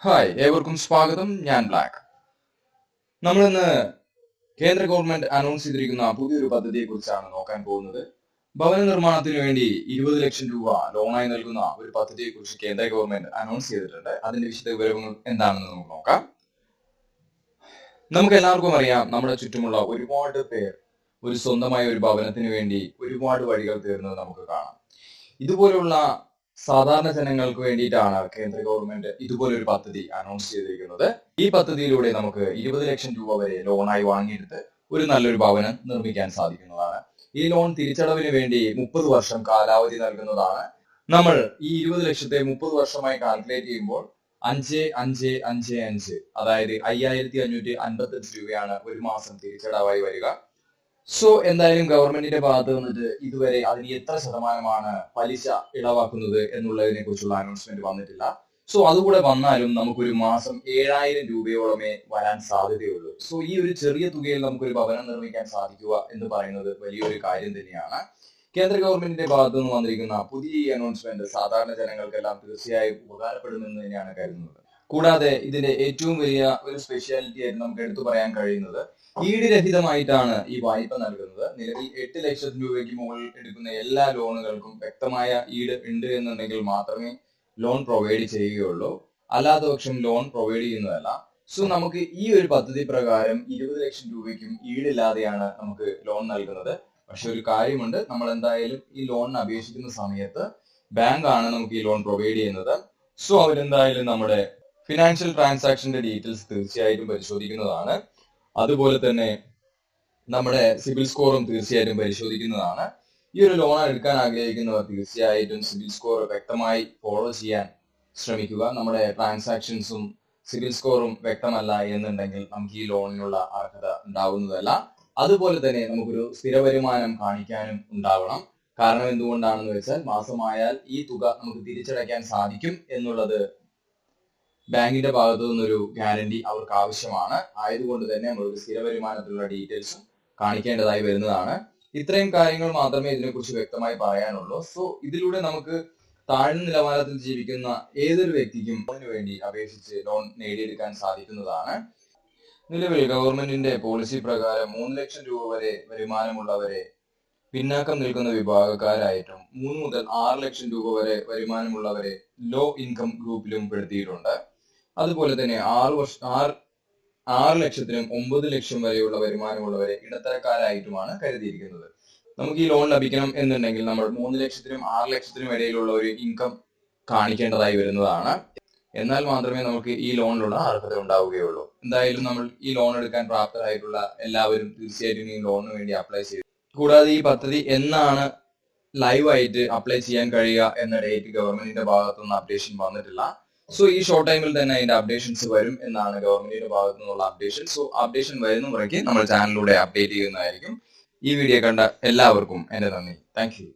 Hi ഏവർക്കും സ്വാഗതം. ഞാൻ ബ്ലാക്ക്. നമ്മളിന്ന് കേന്ദ്ര ഗവൺമെന്റ് അനൗൺസ് ചെയ്തിരിക്കുന്ന പുതിയൊരു പദ്ധതിയെ കുറിച്ചാണ് നോക്കാൻ പോകുന്നത്. ഭവന നിർമ്മാണത്തിന് വേണ്ടി 20 ലക്ഷം രൂപ ലോണായി നൽകുന്ന ഒരു പദ്ധതിയെ കുറിച്ച് കേന്ദ്ര ഗവൺമെന്റ് അനൗൺസ് ചെയ്തിട്ടുണ്ട്. അതിന്റെ വിശദ വിവരങ്ങൾ എന്താണെന്ന് നമുക്ക് നോക്കാം. നമുക്ക് എല്ലാവർക്കും അറിയാം, നമ്മുടെ ചുറ്റുമുള്ള ഒരുപാട് പേർ ഒരു സ്വന്തമായ ഒരു ഭവനത്തിന് വേണ്ടി ഒരുപാട് വഴികൾ തേടുന്നത് നമുക്ക് കാണാം. ഇതുപോലുള്ള സാധാരണ ജനങ്ങൾക്ക് വേണ്ടിയിട്ടാണ് കേന്ദ്ര ഗവൺമെന്റ് ഇതുപോലൊരു പദ്ധതി അനൗൺസ് ചെയ്തിരിക്കുന്നത്. ഈ പദ്ധതിയിലൂടെ നമുക്ക് 20 ലക്ഷം രൂപ വരെ ലോണായി വാങ്ങിയെടുത്ത് ഒരു നല്ലൊരു ഭവനം നിർമ്മിക്കാൻ സാധിക്കുന്നതാണ്. ഈ ലോൺ തിരിച്ചടവിന് വേണ്ടി 30 വർഷം കാലാവധി നൽകുന്നതാണ്. നമ്മൾ ഈ 20 ലക്ഷത്തെ 30 വർഷമായി കാൽക്കുലേറ്റ് ചെയ്യുമ്പോൾ 5,5,5,5 അതായത് 5,555 രൂപയാണ് ഒരു മാസം തിരിച്ചടവായി വരിക. സോ എന്തായാലും ഗവൺമെന്റിന്റെ ഭാഗത്ത് നിന്നിട്ട് ഇതുവരെ അതിന് എത്ര ശതമാനമാണ് പലിശ ഇളവാക്കുന്നത് എന്നുള്ളതിനെ കുറിച്ചുള്ള അനൗൺസ്മെന്റ് വന്നിട്ടില്ല. സോ അതുകൂടെ വന്നാലും നമുക്കൊരു മാസം 7,000 രൂപയോളമേ വരാൻ സാധ്യതയുള്ളൂ. സോ ഈ ഒരു ചെറിയ തുകയിൽ നമുക്കൊരു ഭവനം നിർമ്മിക്കാൻ സാധിക്കുക എന്ന് പറയുന്നത് വലിയൊരു കാര്യം തന്നെയാണ്. കേന്ദ്ര ഗവൺമെന്റിന്റെ ഭാഗത്തു നിന്ന് വന്നിരിക്കുന്ന പുതിയ ഈ അനൗൺസ്മെന്റ് സാധാരണ ജനങ്ങൾക്കെല്ലാം തീർച്ചയായും ഉപകാരപ്പെടുമെന്ന് തന്നെയാണ് കരുതുന്നത്. കൂടാതെ ഇതിന്റെ ഏറ്റവും വലിയ ഒരു സ്പെഷ്യാലിറ്റി ആയിട്ട് നമുക്ക് എടുത്തു പറയാൻ കഴിയുന്നത് ഈട് രഹിതമായിട്ടാണ് ഈ വായ്പ നൽകുന്നത്. നിലവിൽ 8 ലക്ഷം രൂപയ്ക്ക് മുകളിൽ എടുക്കുന്ന എല്ലാ ലോണുകൾക്കും വ്യക്തമായ ഈട് ഉണ്ട് എന്നുണ്ടെങ്കിൽ മാത്രമേ ലോൺ പ്രൊവൈഡ് ചെയ്യുകയുള്ളൂ. അല്ലാത്ത പക്ഷം ലോൺ പ്രൊവൈഡ് ചെയ്യുന്നതല്ല. സോ നമുക്ക് ഈ ഒരു പദ്ധതി പ്രകാരം 20 ലക്ഷം രൂപയ്ക്കും ഈടില്ലാതെയാണ് നമുക്ക് ലോൺ നൽകുന്നത്. പക്ഷെ ഒരു കാര്യമുണ്ട്, നമ്മൾ എന്തായാലും ഈ ലോണിന് അപേക്ഷിക്കുന്ന സമയത്ത് ബാങ്ക് ആണ് നമുക്ക് ഈ ലോൺ പ്രൊവൈഡ് ചെയ്യുന്നത്. സോ അവരെന്തായാലും നമ്മുടെ ഫിനാൻഷ്യൽ ട്രാൻസാക്ഷന്റെ ഡീറ്റെയിൽസ് തീർച്ചയായിട്ടും പരിശോധിക്കുന്നതാണ്. അതുപോലെ തന്നെ നമ്മുടെ സിബിൽ സ്കോറും തീർച്ചയായിട്ടും പരിശോധിക്കുന്നതാണ്. ഈ ഒരു ലോൺ എടുക്കാൻ ആഗ്രഹിക്കുന്നവർ തീർച്ചയായിട്ടും സിബിൽ സ്കോർ വ്യക്തമായി ഫോളോ ചെയ്യാൻ ശ്രമിക്കുക. നമ്മുടെ ട്രാൻസാക്ഷൻസും സിബിൽ സ്കോറും വ്യക്തമല്ല എന്നുണ്ടെങ്കിൽ നമുക്ക് ഈ ലോണിനുള്ള അർഹത ഉണ്ടാവുന്നതല്ല. അതുപോലെ തന്നെ നമുക്കൊരു സ്ഥിര വരുമാനം കാണിക്കാനും ഉണ്ടാവണം. കാരണം എന്തുകൊണ്ടാണെന്ന് വെച്ചാൽ മാസമായാൽ ഈ തുക നമുക്ക് തിരിച്ചടയ്ക്കാൻ സാധിക്കും എന്നുള്ളത് ബാങ്കിന്റെ ഭാഗത്തു നിന്നൊരു ഗ്യാരണ്ടി അവർക്ക് ആവശ്യമാണ്. ആയതുകൊണ്ട് തന്നെ നമ്മളൊരു സ്ഥിര വരുമാനത്തിലുള്ള ഡീറ്റെയിൽസും കാണിക്കേണ്ടതായി വരുന്നതാണ്. ഇത്രയും കാര്യങ്ങൾ മാത്രമേ ഇതിനെക്കുറിച്ച് വ്യക്തമായി പറയാനുള്ളൂ. സോ ഇതിലൂടെ നമുക്ക് താഴ്ന്ന നിലവാരത്തിൽ ജീവിക്കുന്ന ഏതൊരു വ്യക്തിക്കും ലോണിന് വേണ്ടി അപേക്ഷിച്ച് ലോൺ നേടിയെടുക്കാൻ സാധിക്കുന്നതാണ്. നിലവിൽ ഗവൺമെന്റിന്റെ പോളിസി പ്രകാരം 3 ലക്ഷം രൂപ വരെ വരുമാനമുള്ളവരെ പിന്നാക്കം നിൽക്കുന്ന വിഭാഗക്കാരായിട്ടും 3 മുതൽ 6 ലക്ഷം രൂപ വരെ വരുമാനമുള്ളവരെ ലോ ഇൻകം ഗ്രൂപ്പിലും പെടുത്തിയിട്ടുണ്ട്. അതുപോലെ തന്നെ 6 ലക്ഷത്തിനും 9 ലക്ഷം വരെയുള്ള വരുമാനമുള്ളവരെ ഇടത്തരക്കാരായിട്ടുമാണ് കരുതിയിരിക്കുന്നത്. നമുക്ക് ഈ ലോൺ ലഭിക്കണം എന്നുണ്ടെങ്കിൽ നമ്മൾ 3 ലക്ഷത്തിനും 6 ലക്ഷത്തിനും ഇടയിലുള്ള ഒരു ഇൻകം കാണിക്കേണ്ടതായി വരുന്നതാണ്. എന്നാൽ മാത്രമേ നമുക്ക് ഈ ലോണിലുള്ള അർഹത ഉണ്ടാവുകയുള്ളൂ. എന്തായാലും നമ്മൾ ഈ ലോൺ എടുക്കാൻ പ്രാപ്തരായിട്ടുള്ള എല്ലാവരും തീർച്ചയായിട്ടും ഈ ലോണിന് വേണ്ടി അപ്ലൈ ചെയ്തു. കൂടാതെ ഈ പദ്ധതി എന്നാണ് ലൈവായിട്ട് അപ്ലൈ ചെയ്യാൻ കഴിയുക എന്ന ഡേറ്റ് ഗവൺമെന്റിന്റെ ഭാഗത്തുനിന്ന് അപ്ഡേഷൻ വന്നിട്ടില്ല. സോ ഈ ഷോർട്ട് ടൈമിൽ തന്നെ അതിന്റെ അപ്ഡേഷൻസ് വരും എന്നാണ് ഗവൺമെന്റിന്റെ ഭാഗത്തു നിന്നുള്ള അപ്ഡേഷൻ. സോ അപ്ഡേഷൻ വരുന്ന മുറയ്ക്ക് നമ്മൾ ചാനലിലൂടെ അപ്ഡേറ്റ് ചെയ്യുന്നതായിരിക്കും. ഈ വീഡിയോ കണ്ട എല്ലാവർക്കും എന്റെ നന്ദി. Thank you.